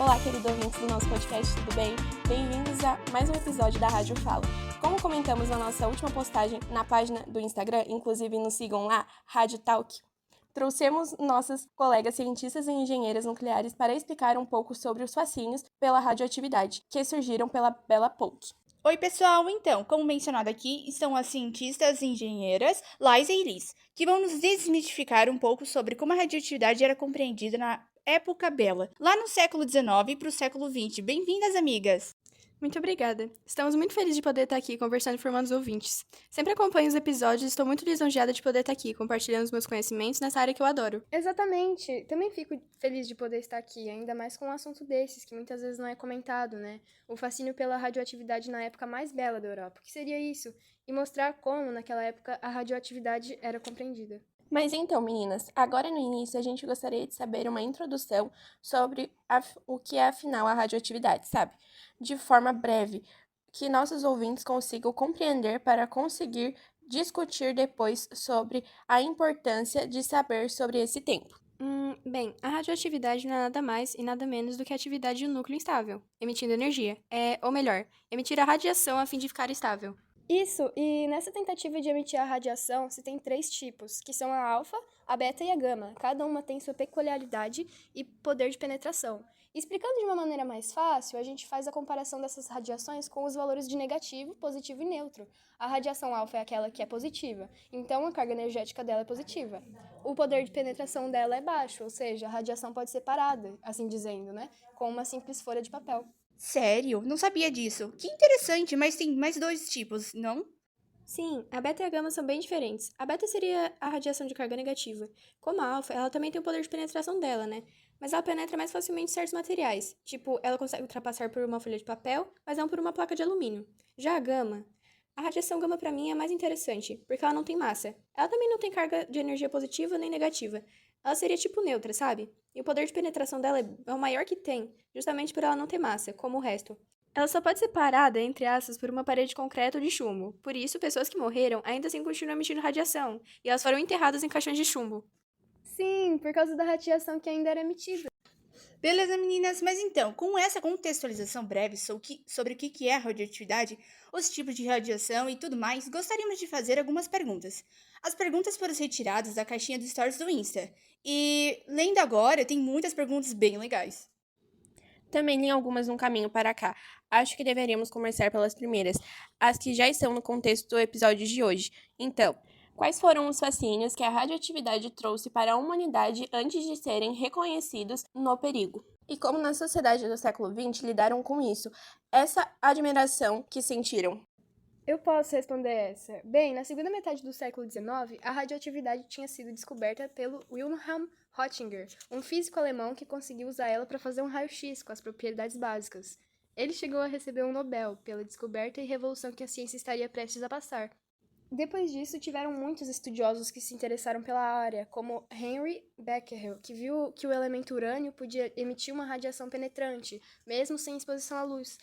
Olá, querido ouvintes do nosso podcast, tudo bem? Bem-vindos a mais um episódio da Rádio Fala. Como comentamos na nossa última postagem na página do Instagram, inclusive nos sigam lá, Rádio Talk, trouxemos nossas colegas cientistas e engenheiras nucleares para explicar um pouco sobre os fascínios pela radioatividade, que surgiram pela Bella Pouso. Oi, pessoal! Então, como mencionado aqui, estão as cientistas e engenheiras Liza e Liz, que vão nos desmistificar um pouco sobre como a radioatividade era compreendida na época Bella, lá no século XIX para o século XX. Bem-vindas, amigas! Muito obrigada. Estamos muito felizes de poder estar aqui conversando e formando os ouvintes. Sempre acompanho os episódios e estou muito lisonjeada de poder estar aqui, compartilhando os meus conhecimentos nessa área que eu adoro. Exatamente. Também fico feliz de poder estar aqui, ainda mais com um assunto desses, que muitas vezes não é comentado, né? O fascínio pela radioatividade na época mais bela da Europa. O que seria isso? E mostrar como, naquela época, a radioatividade era compreendida. Mas então, meninas, agora no início a gente gostaria de saber uma introdução sobre o que é afinal a radioatividade, sabe? De forma breve, que nossos ouvintes consigam compreender para conseguir discutir depois sobre a importância de saber sobre esse tempo. Bem, a radioatividade não é nada mais e nada menos do que a atividade de um núcleo instável, emitindo energia. Ou melhor, emitir a radiação a fim de ficar estável. Isso, e nessa tentativa de emitir a radiação, se tem 3 tipos, que são a alfa, a beta e a gama. Cada uma tem sua peculiaridade e poder de penetração. Explicando de uma maneira mais fácil, a gente faz a comparação dessas radiações com os valores de negativo, positivo e neutro. A radiação alfa é aquela que é positiva, então a carga energética dela é positiva. O poder de penetração dela é baixo, ou seja, a radiação pode ser parada, assim dizendo, né? Com uma simples folha de papel. Sério? Não sabia disso. Que interessante, mas tem mais 2 tipos, não? Sim, a beta e a gama são bem diferentes. A beta seria a radiação de carga negativa. Como a alfa, ela também tem o poder de penetração dela, né? Mas ela penetra mais facilmente certos materiais. Tipo, ela consegue ultrapassar por uma folha de papel, mas não por uma placa de alumínio. Já a radiação gama pra mim é mais interessante, porque ela não tem massa. Ela também não tem carga de energia positiva nem negativa. Ela seria tipo neutra, sabe? E o poder de penetração dela é o maior que tem, justamente por ela não ter massa, como o resto. Ela só pode ser parada, entre aspas, por uma parede de concreto ou de chumbo. Por isso, pessoas que morreram ainda assim continuam emitindo radiação, e elas foram enterradas em caixões de chumbo. Sim, por causa da radiação que ainda era emitida. Beleza, meninas, mas então, com essa contextualização breve sobre o que é a radioatividade, os tipos de radiação e tudo mais, gostaríamos de fazer algumas perguntas. As perguntas foram retiradas da caixinha dos stories do Insta. E, lendo agora, tem muitas perguntas bem legais. Também tem algumas no caminho para cá. Acho que deveríamos começar pelas primeiras, as que já estão no contexto do episódio de hoje. Então, quais foram os fascínios que a radioatividade trouxe para a humanidade antes de serem reconhecidos no perigo? E como na sociedade do século XX lidaram com isso? Essa admiração que sentiram? Eu posso responder essa. Bem, na segunda metade do século XIX, a radioatividade tinha sido descoberta pelo Wilhelm Röntgen, um físico alemão que conseguiu usar ela para fazer um raio-x com as propriedades básicas. Ele chegou a receber um Nobel pela descoberta e revolução que a ciência estaria prestes a passar. Depois disso, tiveram muitos estudiosos que se interessaram pela área, como Henry Becquerel, que viu que o elemento urânio podia emitir uma radiação penetrante, mesmo sem exposição à luz.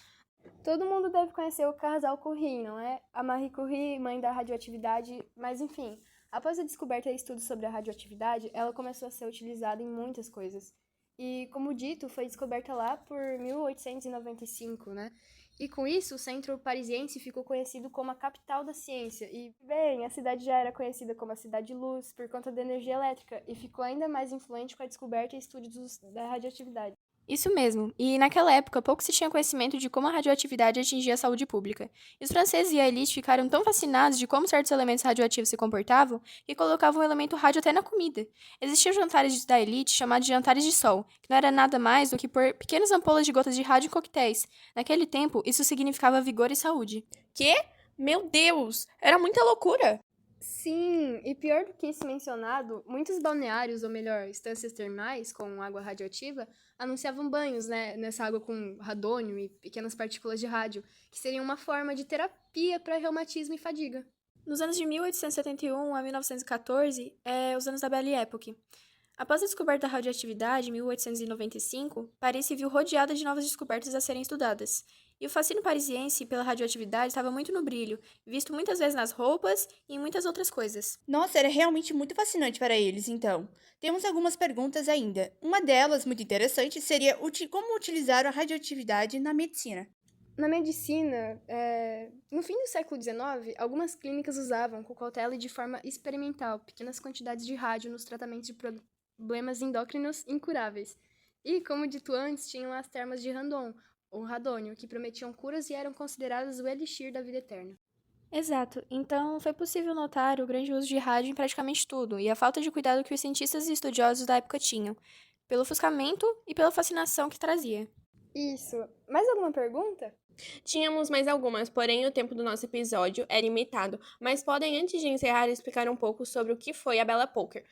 Todo mundo deve conhecer o casal Curie, não é? A Marie Curie, mãe da radioatividade, mas enfim. Após a descoberta e estudos sobre a radioatividade, ela começou a ser utilizada em muitas coisas. E, como dito, foi descoberta lá por 1895, né? E com isso, o centro parisiense ficou conhecido como a capital da ciência. E, bem, a cidade já era conhecida como a Cidade de Luz por conta da energia elétrica e ficou ainda mais influente com a descoberta e estudos da radioatividade. Isso mesmo, e naquela época pouco se tinha conhecimento de como a radioatividade atingia a saúde pública. E os franceses e a elite ficaram tão fascinados de como certos elementos radioativos se comportavam que colocavam o elemento rádio até na comida. Existiam jantares da elite chamados de jantares de sol, que não era nada mais do que pôr pequenas ampolas de gotas de rádio em coquetéis. Naquele tempo, isso significava vigor e saúde. Quê? Meu Deus! Era muita loucura! Sim, e pior do que isso mencionado, muitos balneários, ou melhor, estâncias termais com água radioativa, anunciavam banhos, né, nessa água com radônio e pequenas partículas de rádio, que seriam uma forma de terapia para reumatismo e fadiga. Nos anos de 1871 a 1914, os anos da Belle Époque. Após a descoberta da radioatividade, em 1895, Paris se viu rodeada de novas descobertas a serem estudadas. E o fascínio parisiense pela radioatividade estava muito no brilho, visto muitas vezes nas roupas e em muitas outras coisas. Nossa, era realmente muito fascinante para eles, então. Temos algumas perguntas ainda. Uma delas, muito interessante, seria como utilizar a radioatividade na medicina. Na medicina, no fim do século XIX, algumas clínicas usavam com cautela e de forma experimental pequenas quantidades de rádio nos tratamentos de problemas endócrinos incuráveis. E, como dito antes, tinham as termas de Randon, ou radônio, que prometiam curas e eram consideradas o elixir da vida eterna. Exato, então foi possível notar o grande uso de rádio em praticamente tudo e a falta de cuidado que os cientistas e estudiosos da época tinham, pelo ofuscamento e pela fascinação que trazia. Isso. Mais alguma pergunta? Tínhamos mais algumas, porém o tempo do nosso episódio é limitado, mas podem, antes de encerrar, explicar um pouco sobre o que foi a Belle Époque.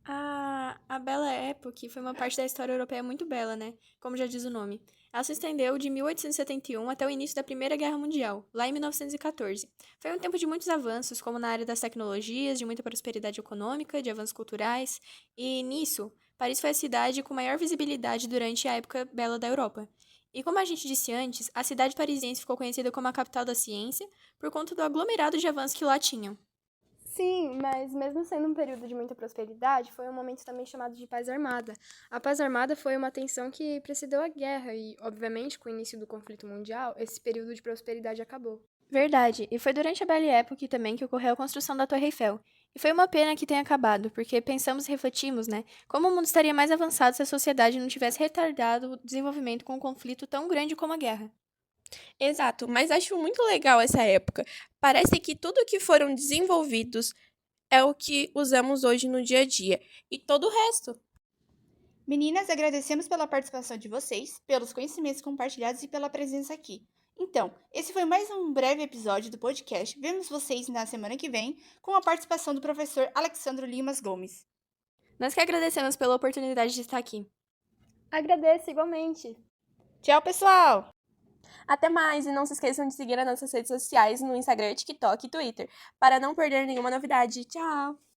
A Belle Époque foi uma parte da história europeia muito bela, né? Como já diz o nome. Ela se estendeu de 1871 até o início da Primeira Guerra Mundial, lá em 1914. Foi um tempo de muitos avanços, como na área das tecnologias, de muita prosperidade econômica, de avanços culturais, e nisso, Paris foi a cidade com maior visibilidade durante a época bela da Europa. E como a gente disse antes, a cidade parisiense ficou conhecida como a capital da ciência por conta do aglomerado de avanços que lá tinham. Sim, mas mesmo sendo um período de muita prosperidade, foi um momento também chamado de paz armada. A paz armada foi uma tensão que precedeu a guerra e, obviamente, com o início do conflito mundial, esse período de prosperidade acabou. Verdade, e foi durante a Belle Époque também que ocorreu a construção da Torre Eiffel. E foi uma pena que tenha acabado, porque pensamos e refletimos, né, como o mundo estaria mais avançado se a sociedade não tivesse retardado o desenvolvimento com um conflito tão grande como a guerra. Exato, mas acho muito legal essa época. Parece que tudo que foram desenvolvidos é o que usamos hoje no dia a dia, e todo o resto. Meninas, agradecemos pela participação de vocês, pelos conhecimentos compartilhados e pela presença aqui. Então, esse foi mais um breve episódio do podcast. Vemos vocês na semana que vem com a participação do professor Alexandro Limas Gomes. Nós que agradecemos pela oportunidade de estar aqui. Agradeço igualmente! Tchau, pessoal! Até mais, e não se esqueçam de seguir as nossas redes sociais no Instagram, TikTok e Twitter, para não perder nenhuma novidade. Tchau!